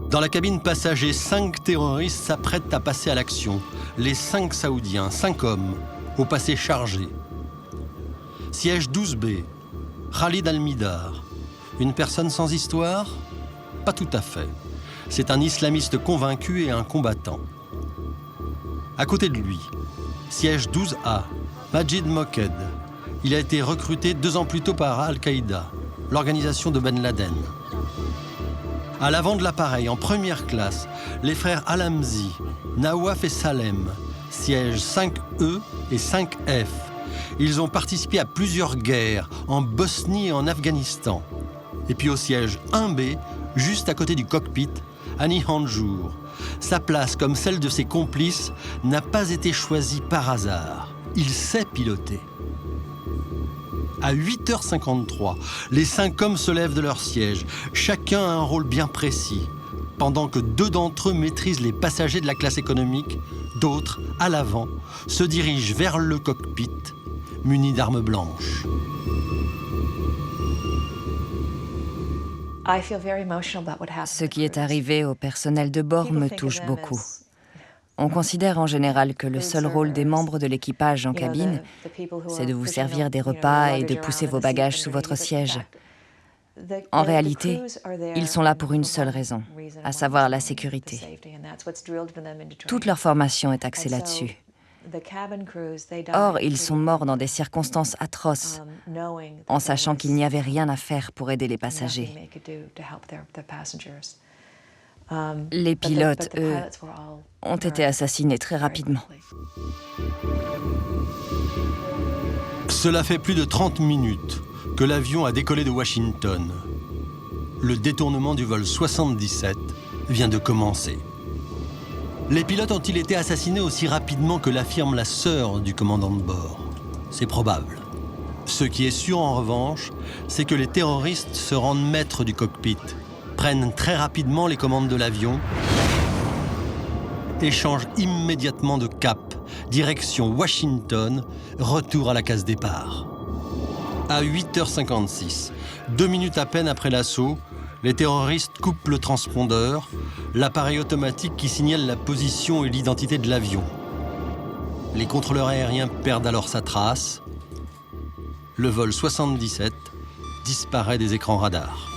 Dans la cabine passager, 5 terroristes s'apprêtent à passer à l'action. Les 5 Saoudiens, 5 hommes, au passé chargé. Siège 12B, Khalid Al-Midar. Une personne sans histoire? Pas tout à fait. C'est un islamiste convaincu et un combattant. À côté de lui, siège 12A, Majid Moked. Il a été recruté 2 ans plus tôt par Al-Qaïda, l'organisation de Ben Laden. À l'avant de l'appareil, en première classe, les frères Al-Hamzi, Nawaf et Salem, sièges 5E et 5F. Ils ont participé à plusieurs guerres, en Bosnie et en Afghanistan. Et puis au siège 1B, juste à côté du cockpit, Hani Hanjour. Sa place, comme celle de ses complices, n'a pas été choisie par hasard. Il sait piloter. À 8h53, les 5 hommes se lèvent de leur siège. Chacun a un rôle bien précis. Pendant que 2 d'entre eux maîtrisent les passagers de la classe économique, d'autres, à l'avant, se dirigent vers le cockpit, munis d'armes blanches. Ce qui est arrivé au personnel de bord me touche beaucoup. On considère en général que le seul rôle des membres de l'équipage en cabine, c'est de vous servir des repas et de pousser vos bagages sous votre siège. En réalité, ils sont là pour une seule raison, à savoir la sécurité. Toute leur formation est axée là-dessus. Or, ils sont morts dans des circonstances atroces, en sachant qu'il n'y avait rien à faire pour aider les passagers. Les pilotes, eux, ont été assassinés très rapidement. Cela fait plus de 30 minutes que l'avion a décollé de Washington. Le détournement du vol 77 vient de commencer. Les pilotes ont-ils été assassinés aussi rapidement que l'affirme la sœur du commandant de bord? C'est probable. Ce qui est sûr en revanche, c'est que les terroristes se rendent maîtres du cockpit, prennent très rapidement les commandes de l'avion et changent immédiatement de cap, direction Washington, retour à la case départ. À 8h56, 2 minutes à peine après l'assaut, les terroristes coupent le transpondeur, l'appareil automatique qui signale la position et l'identité de l'avion. Les contrôleurs aériens perdent alors sa trace. Le vol 77 disparaît des écrans radars.